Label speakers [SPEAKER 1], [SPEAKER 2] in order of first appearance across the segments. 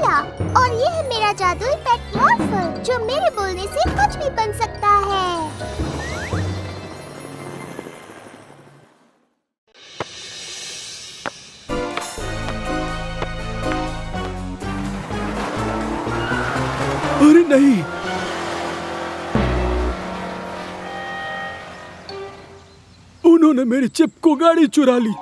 [SPEAKER 1] मिला और ये है मेरा जादुई पेट मॉर्फल जो मेरे बोलने से कुछ भी बन सकता है।
[SPEAKER 2] अरे नहीं, उन्होंने मेरी चिप को गाड़ी चुरा ली।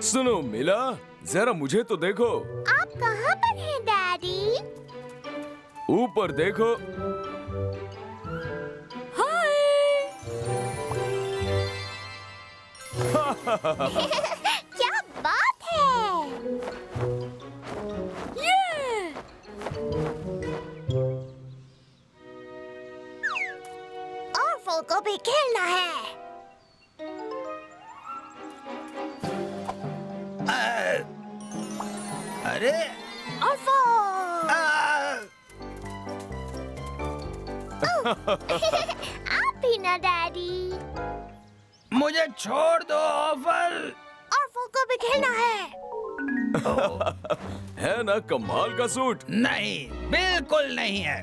[SPEAKER 3] सुनो मिला, जरा मुझे तो देखो।
[SPEAKER 1] आप कहाँ पर हैं डैडी?
[SPEAKER 3] ऊपर देखो।
[SPEAKER 1] क्या बात है? और फुल को भी खेलना है।
[SPEAKER 4] अरे
[SPEAKER 1] और आप भी ना डैडी।
[SPEAKER 4] मुझे छोड़ दो ऑफल।
[SPEAKER 1] और फुल को भी खेलना है।
[SPEAKER 3] है ना कमाल का सूट?
[SPEAKER 4] नहीं, बिल्कुल नहीं है।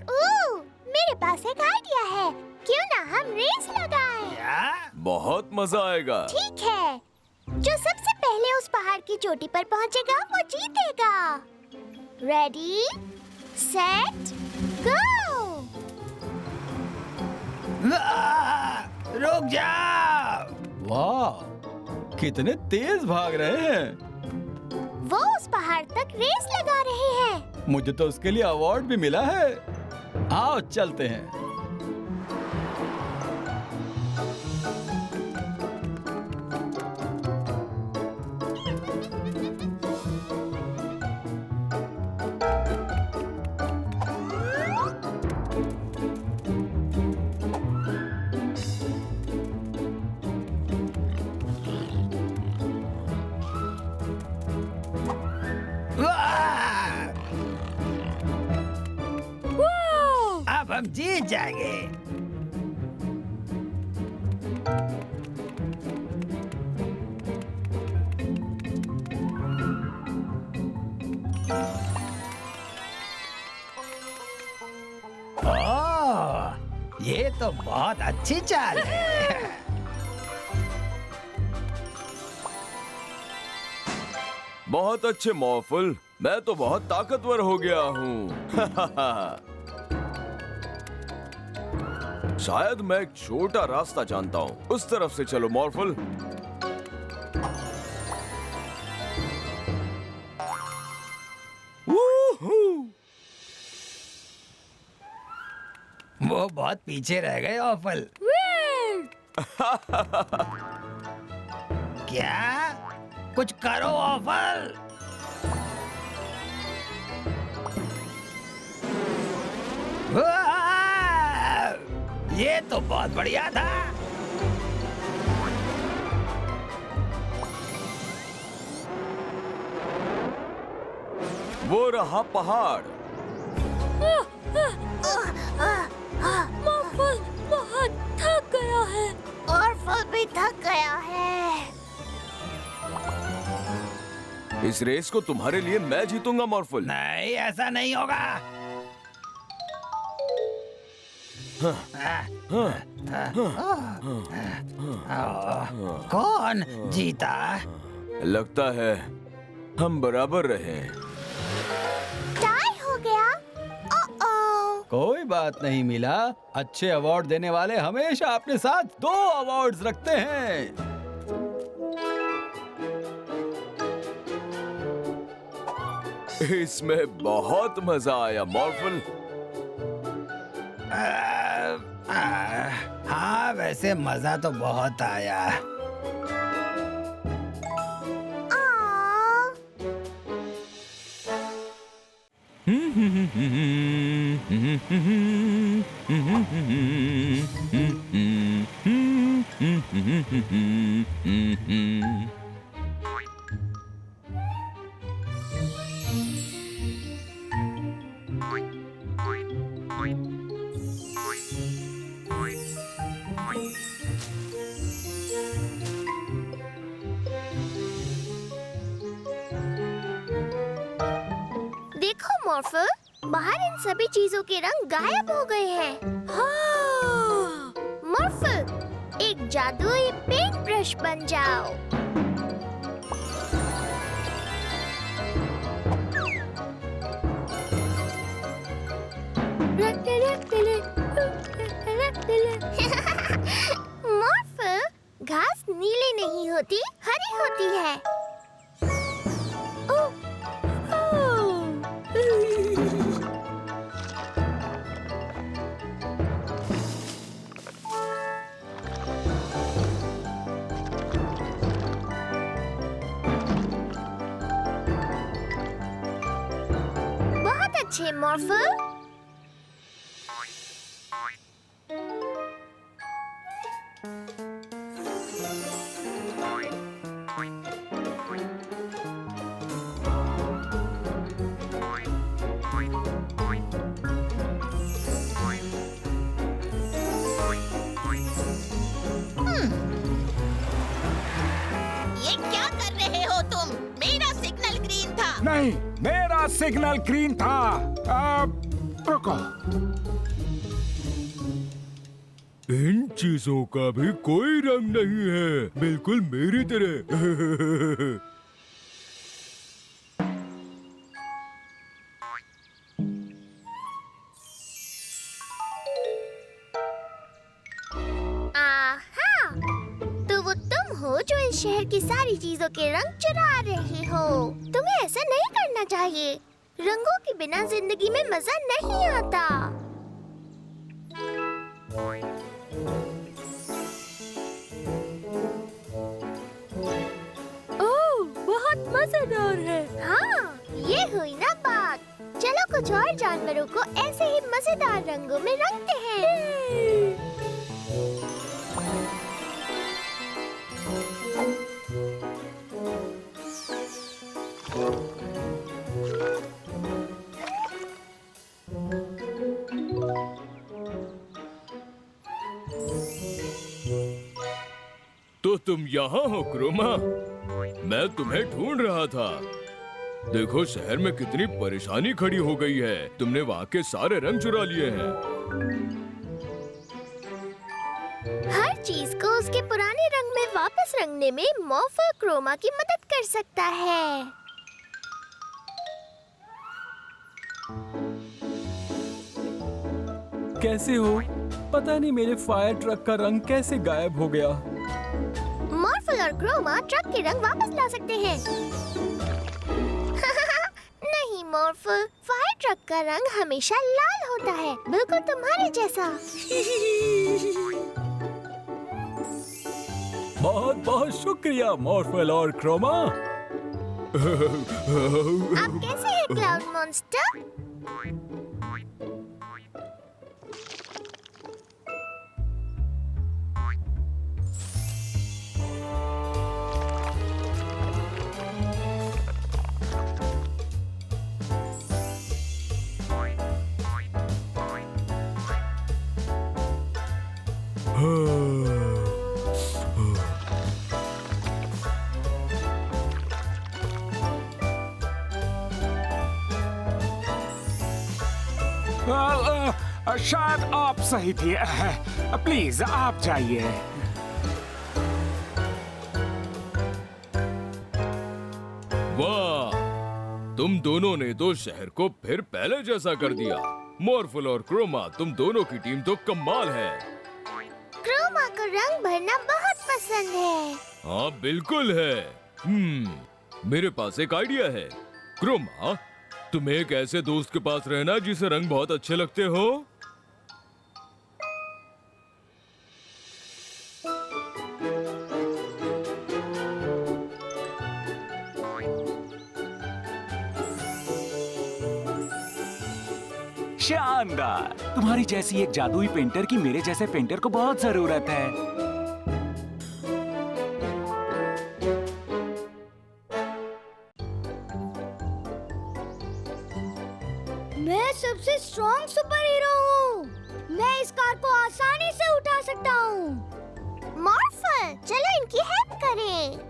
[SPEAKER 1] मेरे पास एक आइडिया है, क्यों ना हम रेस लगाएं?
[SPEAKER 4] क्या?
[SPEAKER 3] बहुत मजा आएगा।
[SPEAKER 1] ठीक है, जो सबसे पहले उस पहाड़ की चोटी पर पहुंचेगा वो जीतेगा। रेडी, सेट, गो।
[SPEAKER 4] रुक जाओ।
[SPEAKER 2] वाह, कितने तेज भाग रहे हैं।
[SPEAKER 1] वो उस पहाड़ तक रेस लगा रहे हैं।
[SPEAKER 2] मुझे तो उसके लिए अवार्ड भी मिला है। आओ चलते हैं।
[SPEAKER 4] अब हम जीत जाएंगे। ओह, ये तो बहुत अच्छी चाल है।
[SPEAKER 3] बहुत अच्छे मॉर्फल, मैं तो बहुत ताकतवर हो गया हूँ। शायद मैं एक छोटा रास्ता जानता हूँ। उस तरफ से चलो मॉर्फल।
[SPEAKER 4] वो बहुत पीछे रह गए ऑफल। क्या? कुछ करो ऑफल। ये तो बहुत बढ़िया था।
[SPEAKER 3] वो रहा पहाड़।
[SPEAKER 1] मॉर्फल बहुत थक गया है। मॉर्फल भी थक गया है।
[SPEAKER 3] इस रेस को तुम्हारे लिए मैं जीतूंगा मॉर्फल।
[SPEAKER 4] नहीं, ऐसा नहीं होगा। कौन जीता?
[SPEAKER 3] लगता है हम बराबर रहे।
[SPEAKER 1] टाई हो गया।
[SPEAKER 2] कोई बात नहीं मिला। अच्छे अवार्ड देने वाले हमेशा अपने साथ 2 अवार्ड्स रखते हैं।
[SPEAKER 3] इसमें बहुत मजा आया मॉर्फल।
[SPEAKER 4] हाँ, वैसे मजा तो बहुत आया।
[SPEAKER 1] देखो मॉर्फल, बाहर इन सभी चीजों के रंग गायब हो गए हैं। हाँ। मॉर्फल, एक जादुई पेंट ब्रश बन जाओ। मॉर्फल, घास नीली नहीं होती, हरी होती है। बहुत अच्छे मॉर्फल। ये क्या कर रहे हो तुम? मेरा सिग्नल ग्रीन था।
[SPEAKER 5] नहीं, मेरा सिग्नल ग्रीन था। रुको।
[SPEAKER 3] इन चीजों का भी कोई रंग नहीं है, बिल्कुल मेरी तरह।
[SPEAKER 1] आहा, तो वो तुम हो जो इस शहर की सारी चीजों के रंग चुरा रहे हो। तुम्हें ऐसा नहीं करना चाहिए। रंगों के बिना जिंदगी में मजा नहीं आता। ओह, बहुत मजेदार है। हाँ, ये हुई ना बात। चलो कुछ और जानवरों को ऐसे ही मजेदार रंगों में रंगते हैं।
[SPEAKER 3] तो तुम यहाँ हो क्रोमा? मैं तुम्हें ढूंढ रहा था। देखो शहर में कितनी परेशानी खड़ी हो गई है। तुमने वहाँ के सारे रंग चुरा लिए हैं।
[SPEAKER 1] हर चीज को उसके पुराने रंग में वापस रंगने में मॉर्फल क्रोमा की मदद कर सकता है।
[SPEAKER 2] कैसे हो? पता नहीं मेरे फायर ट्रक का रंग कैसे गायब हो गया।
[SPEAKER 1] मॉर्फल और क्रोमा ट्रक के रंग वापस ला सकते हैं। नहीं मोरफल, फायर ट्रक का रंग हमेशा लाल होता है, बिल्कुल तुम्हारे जैसा।
[SPEAKER 2] बहुत बहुत शुक्रिया मॉर्फल और क्रोमा।
[SPEAKER 1] आप कैसे हैं क्लाउड मॉन्स्टर?
[SPEAKER 5] शायद आप सही थी। प्लीज आप जाइए।
[SPEAKER 3] वाह, तुम दोनों ने तो शहर को फिर पहले जैसा कर दिया। मॉर्फल और क्रोमा, तुम दोनों की टीम तो कमाल है।
[SPEAKER 1] क्रोमा को रंग भरना बहुत पसंद है।
[SPEAKER 3] हाँ बिल्कुल है। मेरे पास एक आइडिया है। क्रोमा, तुम एक ऐसे दोस्त के पास रहना जिसे रंग बहुत अच्छे लगते हो।
[SPEAKER 5] शानदार। तुम्हारी जैसी एक जादुई पेंटर की मेरे जैसे पेंटर को बहुत जरूरत है।
[SPEAKER 1] मैं सबसे स्ट्रॉन्ग सुपर हीरो हूँ। मैं इस कार को आसानी से उठा सकता हूँ। मॉर्फल, चलो इनकी हेल्प करें।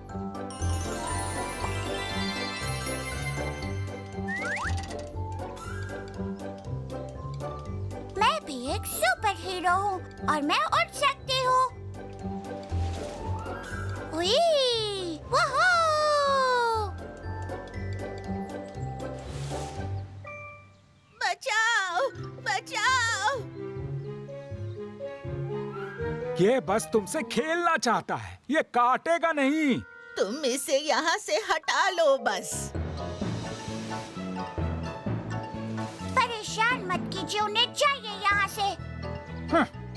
[SPEAKER 1] मैं भी एक सुपर हीरो हूँ और मैं उड़ सकती हूँ। बचाओ, बचाओ।
[SPEAKER 5] ये बस तुमसे खेलना चाहता है, ये काटेगा नहीं।
[SPEAKER 6] तुम इसे यहाँ से हटा लो बस।
[SPEAKER 1] परेशान मत कीजिए, उन्हें चाहिए यहाँ से।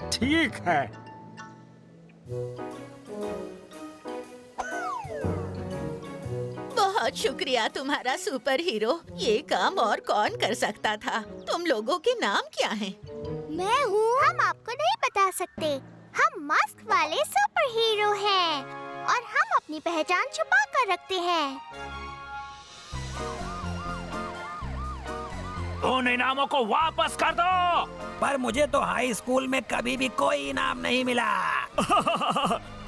[SPEAKER 5] ठीक है।
[SPEAKER 6] बहुत शुक्रिया तुम्हारा सुपर हीरो। ये काम और कौन कर सकता था? तुम लोगों के नाम क्या हैं?
[SPEAKER 1] मैं हूँ। हम आपको नहीं बता सकते। हम मास्क वाले सुपर हीरो हैं और हम अपनी पहचान छुपा कर रखते हैं।
[SPEAKER 4] उन इनामों को वापस कर दो। पर मुझे तो हाई स्कूल में कभी भी कोई इनाम नहीं मिला।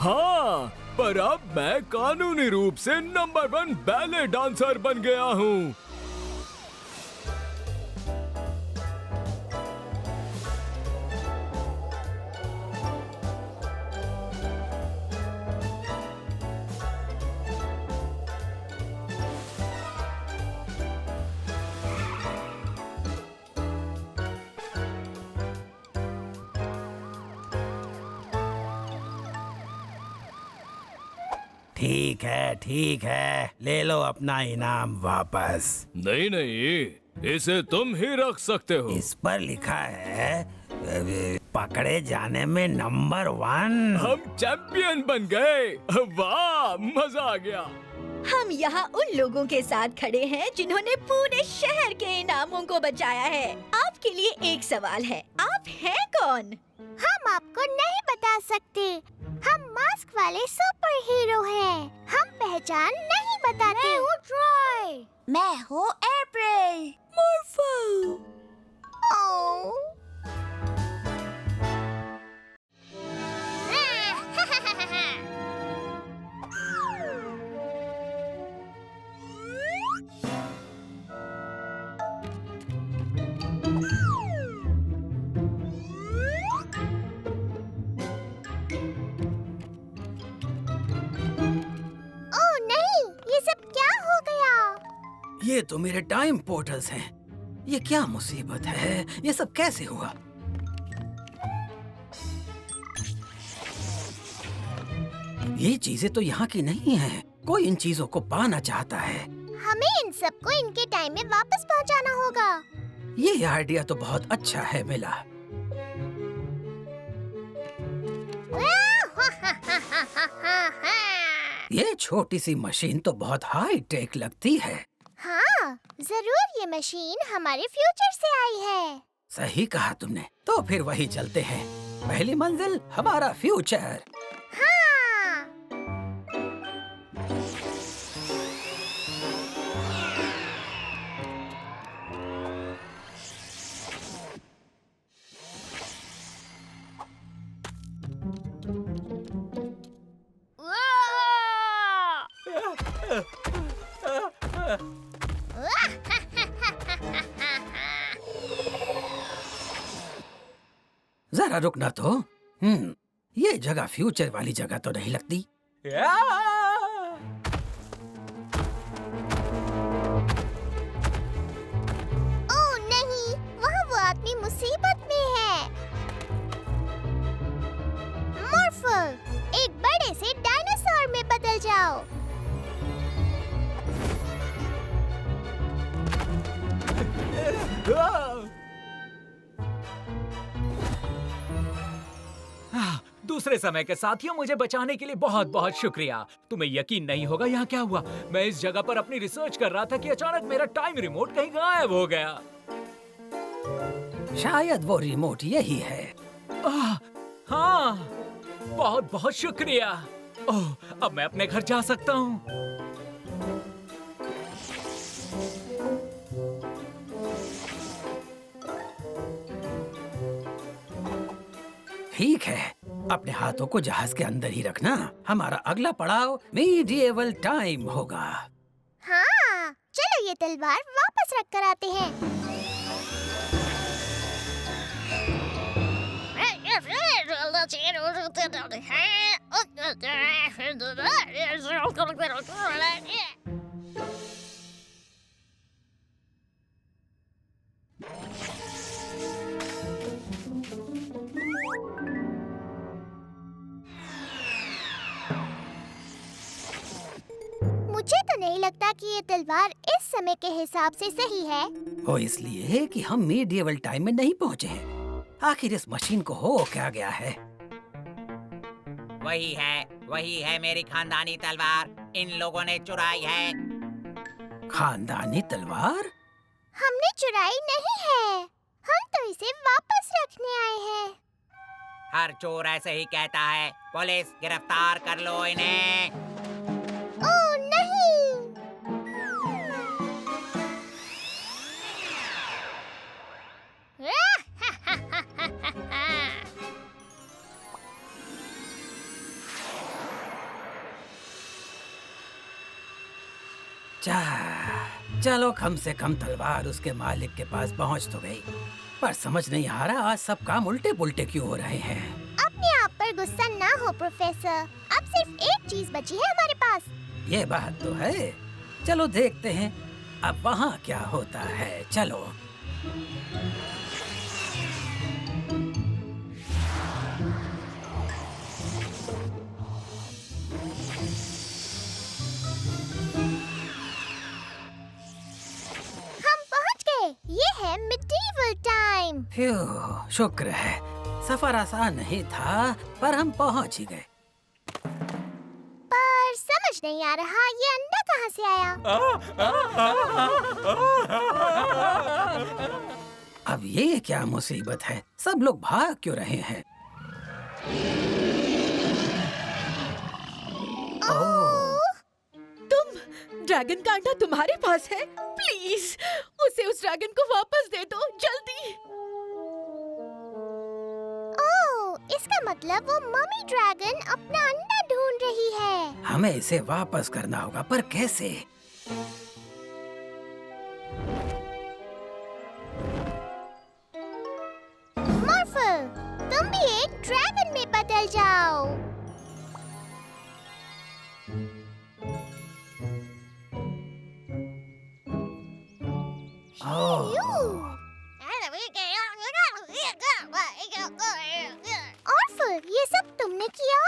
[SPEAKER 3] हाँ, पर अब मैं कानूनी रूप से नंबर 1 बैले डांसर बन गया हूँ।
[SPEAKER 4] ठीक है, ले लो अपना इनाम वापस।
[SPEAKER 3] नहीं नहीं, इसे तुम ही रख सकते हो।
[SPEAKER 4] इस पर लिखा है पकड़े जाने में नंबर 1।
[SPEAKER 3] हम चैंपियन बन गए। वाह, मजा आ गया।
[SPEAKER 7] हम यहाँ उन लोगों के साथ खड़े हैं जिन्होंने पूरे शहर के इनामों को बचाया है। आपके लिए एक सवाल है, आप हैं कौन?
[SPEAKER 1] हम आपको नहीं बता सकते। हम मास्क वाले सुपर हीरो हैं। हम पहचान नहीं बताते। मैं हूँ ट्रॉय। मैं हूँ अप्रैल। मॉर्फल।
[SPEAKER 4] ये तो मेरे टाइम पोर्टल्स हैं। ये क्या मुसीबत है? ये सब कैसे हुआ? ये चीजें तो यहाँ की नहीं हैं। कोई इन चीजों को पाना चाहता है।
[SPEAKER 1] हमें इन सबको इनके टाइम में वापस पहुंचाना होगा।
[SPEAKER 4] ये आइडिया तो बहुत अच्छा है मिला। ये छोटी सी मशीन तो बहुत हाई टेक लगती है।
[SPEAKER 1] हाँ, जरूर ये मशीन हमारे फ्यूचर से आई है।
[SPEAKER 4] सही कहा तुमने। तो फिर वही चलते हैं। पहली मंजिल हमारा फ्यूचर।
[SPEAKER 1] हाँ।
[SPEAKER 4] जरा रुकना तो। ये जगह फ्यूचर वाली जगह तो नहीं लगती।
[SPEAKER 1] ओह नहीं, वहाँ वो आदमी मुसीबत में है। मॉर्फल, एक बड़े से डायनासोर में बदल जाओ।
[SPEAKER 8] दूसरे समय के साथियों, मुझे बचाने के लिए बहुत बहुत शुक्रिया। तुम्हें यकीन नहीं होगा यहाँ क्या हुआ। मैं इस जगह पर अपनी रिसर्च कर रहा था कि अचानक मेरा टाइम रिमोट कहीं गायब हो गया।
[SPEAKER 4] शायद वो रिमोट यही है।
[SPEAKER 8] हाँ, बहुत बहुत शुक्रिया। ओह, अब मैं अपने घर जा सकता हूँ।
[SPEAKER 4] ठीक है, अपने हाथों को जहाज के अंदर ही रखना। हमारा अगला पड़ाव मीडिएवल टाइम होगा।
[SPEAKER 1] हाँ, चलो ये तलवार वापस रख कर आते हैं। मुझे तो नहीं लगता कि ये तलवार इस समय के हिसाब से सही है।
[SPEAKER 4] वो इसलिए कि हम मीडिएवल टाइम में नहीं पहुँचे हैं। आखिर इस मशीन को हो क्या गया है?
[SPEAKER 9] वही है मेरी खानदानी तलवार। इन लोगों ने चुराई है।
[SPEAKER 4] खानदानी तलवार?
[SPEAKER 1] हमने चुराई नहीं है, हम तो इसे वापस रखने आए हैं।
[SPEAKER 9] हर चोर ऐसे ही कहता है। पुलिस, गिरफ्तार कर लो इन्हें।
[SPEAKER 1] ओह नहीं!
[SPEAKER 4] चलो, कम से कम तलवार उसके मालिक के पास पहुंच तो गई। पर समझ नहीं आ रहा आज सब काम उल्टे पुल्टे क्यों हो रहे हैं।
[SPEAKER 1] अपने आप पर गुस्सा ना हो प्रोफेसर। अब सिर्फ एक चीज बची है हमारे पास।
[SPEAKER 4] ये बात तो है। चलो देखते हैं अब वहाँ क्या होता है। चलो।
[SPEAKER 1] ये है मिडीवल टाइम।
[SPEAKER 4] शुक्र है, सफर आसान नहीं था पर हम पहुंच ही गए।
[SPEAKER 1] पर समझ नहीं आ रहा ये अंडा कहाँ से आया।
[SPEAKER 4] अब ये क्या मुसीबत है? सब लोग भाग क्यों रहे हैं?
[SPEAKER 6] ड्रैगन का अंडा तुम्हारे पास है? प्लीज उसे उस ड्रैगन को वापस दे दो, जल्दी।
[SPEAKER 1] ओह, इसका मतलब वो मम्मी ड्रैगन अपना अंडा ढूंढ रही है।
[SPEAKER 4] हमें इसे वापस करना होगा, पर कैसे?
[SPEAKER 1] मॉर्फल, तुम भी एक ड्रैगन में बदल जाओ। और ये सब तुमने किया?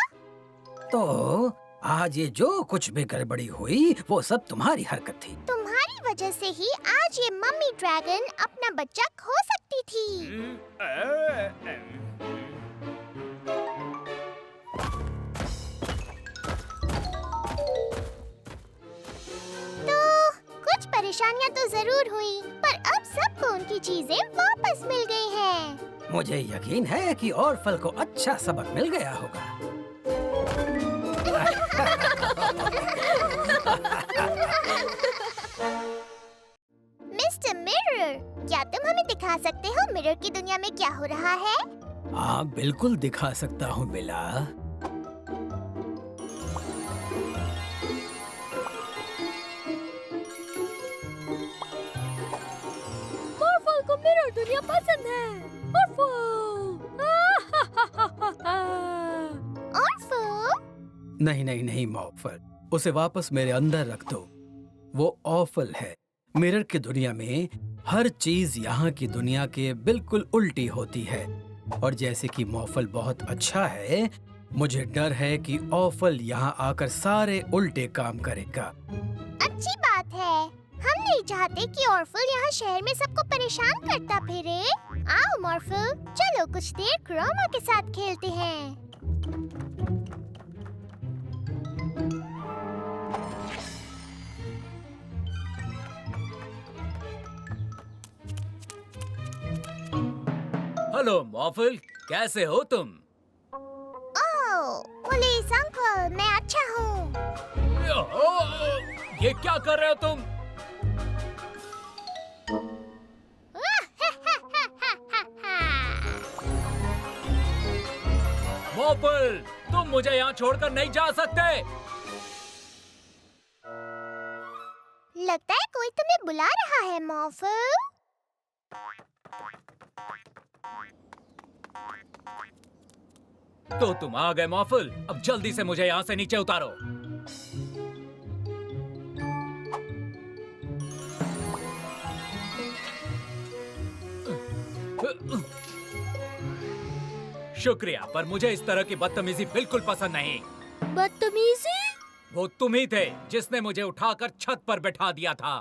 [SPEAKER 4] तो आज ये जो कुछ भी गड़बड़ी हुई वो सब तुम्हारी हरकत थी।
[SPEAKER 1] तुम्हारी वजह से ही आज ये मम्मी ड्रैगन अपना बच्चा खो सकती थी। तो कुछ परेशानियां तो जरूर हुई, पर अब सबको उनकी चीजें वापस मिल गई हैं।
[SPEAKER 4] मुझे यकीन है कि ऑर्फल को अच्छा सबक मिल गया होगा।
[SPEAKER 1] मिस्टर मिरर, क्या तुम हमें दिखा सकते हो मिरर की दुनिया में क्या हो रहा है?
[SPEAKER 4] हाँ, बिल्कुल दिखा सकता हूँ बिला।
[SPEAKER 7] मॉर्फल को मिरर दुनिया पसंद है।
[SPEAKER 4] नहीं नहीं नहीं मॉर्फल, उसे वापस मेरे अंदर रख दो। वो ऑफल है। मिरर की दुनिया में हर चीज यहाँ की दुनिया के बिल्कुल उल्टी होती है, और जैसे कि मॉर्फल बहुत अच्छा है, मुझे डर है कि ऑफल यहाँ आकर सारे उल्टे काम करेगा।
[SPEAKER 1] अच्छी बात है। हम नहीं चाहते कि ऑर्फल यहाँ शहर में सबको परेशान करता फिरे। आओ मॉर्फल, चलो कुछ देर क्रोमा के साथ खेलते हैं।
[SPEAKER 8] हेलो मॉर्फल, कैसे हो तुम?
[SPEAKER 1] ओह, पुलिस अंकल, मैं अच्छा हूँ।
[SPEAKER 8] ये क्या कर रहे हो तुम? मॉर्फल, तुम मुझे यहाँ छोड़कर नहीं जा सकते।
[SPEAKER 1] लगता है कोई तुम्हें बुला रहा है मॉर्फल।
[SPEAKER 8] तो तुम आ गए मॉर्फल, अब जल्दी से मुझे यहाँ से नीचे उतारो। शुक्रिया, पर मुझे इस तरह की बदतमीजी बिल्कुल पसंद नहीं।
[SPEAKER 1] बदतमीजी?
[SPEAKER 8] वो तुम ही थे जिसने मुझे उठाकर छत पर बैठा दिया था।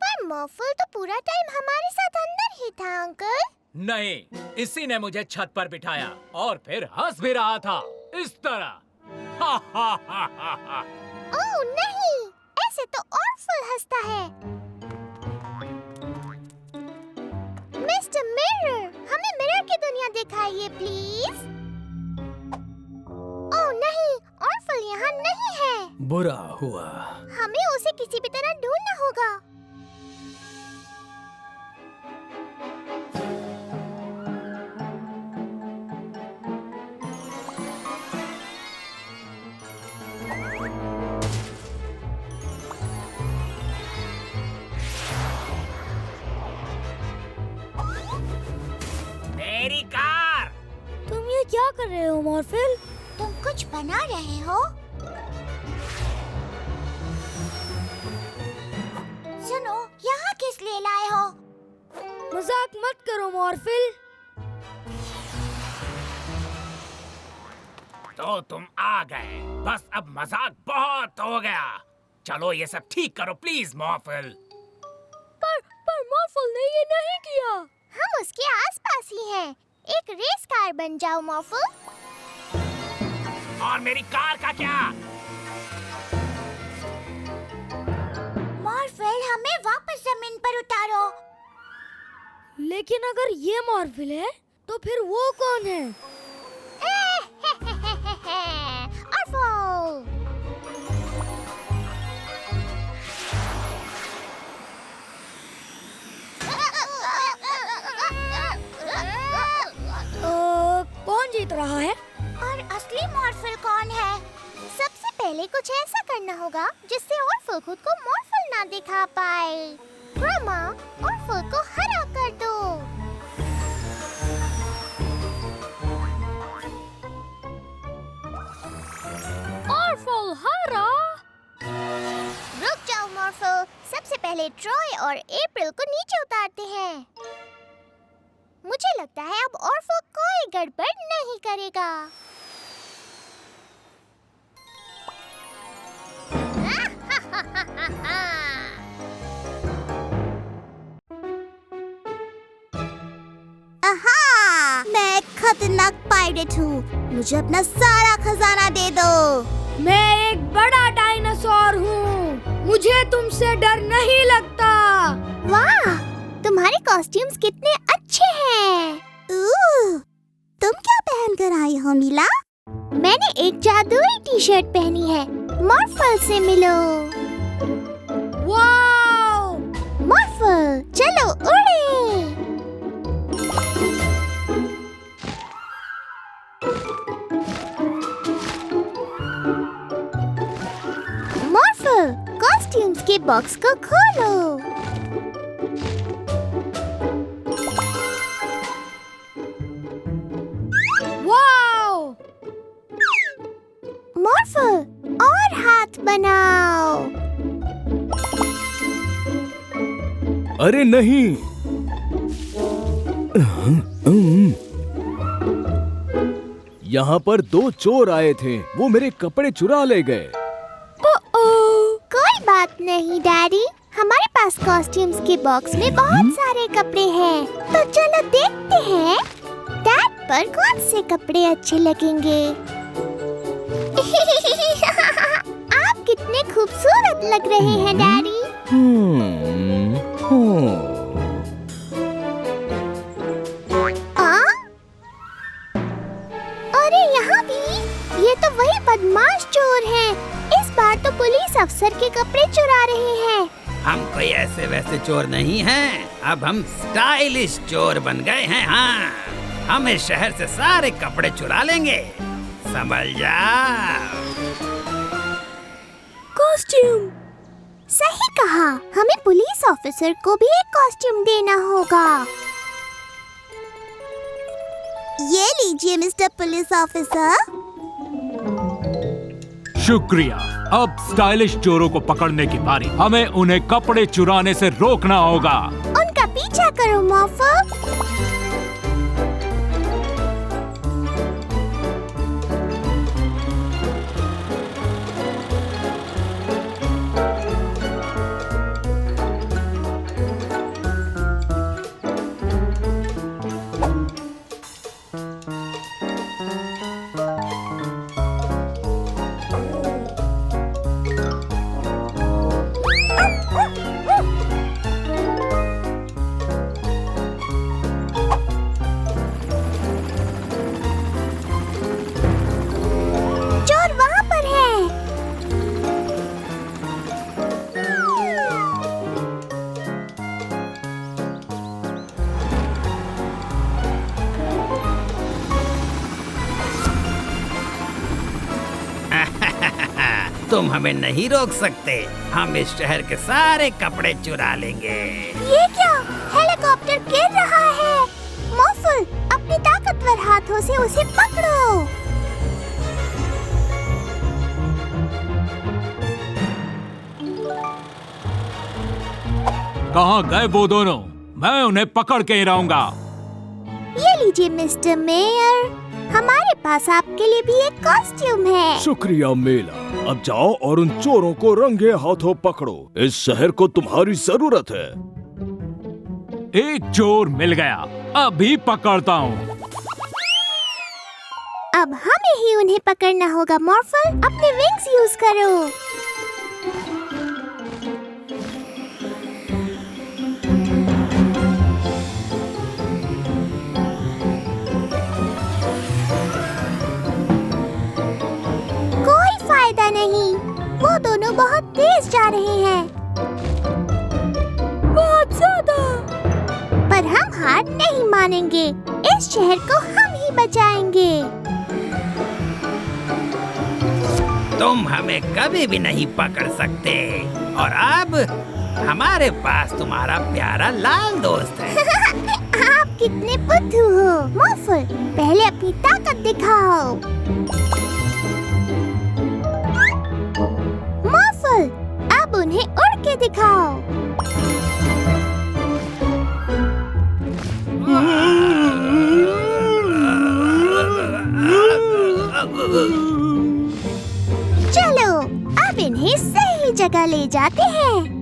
[SPEAKER 1] पर मॉर्फल तो पूरा टाइम हमारे साथ अंदर ही था अंकल।
[SPEAKER 8] नहीं, इसी ने मुझे छत पर बिठाया और फिर हंस भी रहा था इस तरह। हा हा हा हा हा।
[SPEAKER 1] ओह नहीं, ऐसे तो ऑर्फल हंसता है। मिस्टर मिरर, हमें मिरर की दुनिया दिखाइए प्लीज। ओह नहीं, ऑर्फल यहाँ नहीं है।
[SPEAKER 4] बुरा हुआ।
[SPEAKER 1] हमें उसे किसी भी तरह ढूंढना होगा।
[SPEAKER 9] मेरी कार!
[SPEAKER 1] तुम ये क्या कर रहे हो मॉर्फल? तुम कुछ बना रहे हो? सुनो, यहाँ किस लिए लाए हो? मजाक मत करो मॉर्फल।
[SPEAKER 9] तो तुम आ गए, बस अब मजाक बहुत हो गया। चलो ये सब ठीक करो प्लीज मॉर्फल।
[SPEAKER 1] पर मॉर्फल ने ये नहीं किया। हम उसके आसपास ही हैं। एक रेस कार बन जाओ मॉर्फल।
[SPEAKER 9] और मेरी कार का क्या?
[SPEAKER 1] मॉर्फल, हमें वापस जमीन पर उतारो।
[SPEAKER 10] लेकिन अगर ये मॉर्फल है, तो फिर वो कौन है?
[SPEAKER 1] ऑर्फल!
[SPEAKER 10] कौन जीत रहा है?
[SPEAKER 1] और असली मॉर्फल कौन है? सबसे पहले कुछ ऐसा करना होगा जिससे ऑर्फल खुद को मॉर्फल ना दिखा पाए। क्रोमा, ऑर्फल को हरा कर दो।
[SPEAKER 10] ऑर्फल हरा?
[SPEAKER 1] रुक जाओ मॉर्फल, सबसे पहले ट्रॉय और अप्रैल को नीचे उतारते हैं। मुझे लगता है अब ऑर्फल कोई गड़बड़ नहीं करेगा। खतरनाक पायरेट हूँ। मुझे अपना सारा खजाना दे दो।
[SPEAKER 10] मैं एक बड़ा डायनासोर हूँ। मुझे तुमसे डर नहीं लगता।
[SPEAKER 1] वाह, तुम्हारे कॉस्ट्यूम्स कितने अच्छे हैं। तुम क्या पहन कर आई हो मीला? मैंने एक जादुई टी शर्ट पहनी है। मॉर्फल से मिलो।
[SPEAKER 10] वाओ!
[SPEAKER 1] मॉर्फल, चलो उड़े। मॉर्फल, कॉस्ट्यूम्स के बॉक्स को खोलो।
[SPEAKER 10] वाओ!
[SPEAKER 1] मॉर्फल, और हाथ बनाओ।
[SPEAKER 3] अरे नहीं। यहाँ पर 2 चोर आए थे। वो मेरे कपड़े चुरा ले गए।
[SPEAKER 1] कोई बात नहीं डैडी, हमारे पास कॉस्ट्यूम्स के बॉक्स में बहुत सारे कपड़े हैं। तो चलो देखते हैं डैड पर कौन से कपड़े अच्छे लगेंगे। आप कितने खूबसूरत लग रहे हैं डैडी। अरे यहाँ भी, ये तो वही बदमाश चोर हैं। इस बार तो पुलिस अफसर के कपड़े चुरा रहे हैं।
[SPEAKER 4] हम कोई ऐसे वैसे चोर नहीं हैं। अब हम स्टाइलिश चोर बन गए हैं। हाँ, हम इस शहर से सारे कपड़े चुरा लेंगे। समझ जाओ।
[SPEAKER 1] कॉस्ट्यूम, सही कहा। हमें पुलिस ऑफिसर को भी एक कॉस्ट्यूम देना होगा। ये लीजिए मिस्टर पुलिस ऑफिसर।
[SPEAKER 9] शुक्रिया। अब स्टाइलिश चोरों को पकड़ने की बारी। हमें उन्हें कपड़े चुराने से रोकना होगा।
[SPEAKER 1] उनका पीछा करो मॉर्फल। चोर वहाँ पर है।
[SPEAKER 4] तुम हमें नहीं रोक सकते। हम इस शहर के सारे कपड़े चुरा लेंगे।
[SPEAKER 1] ये क्या? हेलीकॉप्टर गिर रहा है। मॉर्फल, अपने ताकतवर हाथों से उसे पकड़ो।
[SPEAKER 9] कहाँ गए वो दोनों? मैं उन्हें पकड़ के ही रहूंगा।
[SPEAKER 1] ये लीजिए मिस्टर मेयर, हमारे पास आपके लिए भी एक कॉस्ट्यूम है।
[SPEAKER 3] शुक्रिया मेला। अब जाओ और उन चोरों को रंगे हाथों पकड़ो। इस शहर को तुम्हारी जरूरत है।
[SPEAKER 9] एक चोर मिल गया, अभी पकड़ता हूँ।
[SPEAKER 1] अब हमें ही उन्हें पकड़ना होगा। मॉर्फल, अपने विंग्स यूज करो। कोई फायदा नहीं, वो दोनों बहुत तेज जा रहे हैं। बहुत ज्यादा। पर हम हार नहीं मानेंगे। इस शहर को हम ही बचाएंगे।
[SPEAKER 4] तुम हमें कभी भी नहीं पकड़ सकते। और अब हमारे पास तुम्हारा प्यारा लाल दोस्त है।
[SPEAKER 1] आप कितने बुद्धू हो। मॉर्फल, पहले अपनी ताकत दिखाओ। मॉर्फल, अब उन्हें उड़ के दिखाओ। चलो, अब इन्हें सही जगह ले जाते हैं।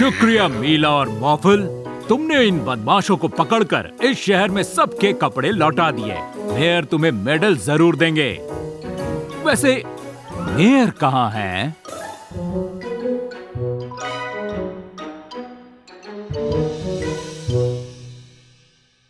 [SPEAKER 8] शुक्रिया मीला और मॉफल, तुमने इन बदमाशों को पकड़कर इस शहर में सबके कपड़े लौटा दिए। मेयर तुम्हें मेडल जरूर देंगे। वैसे मेयर कहाँ है?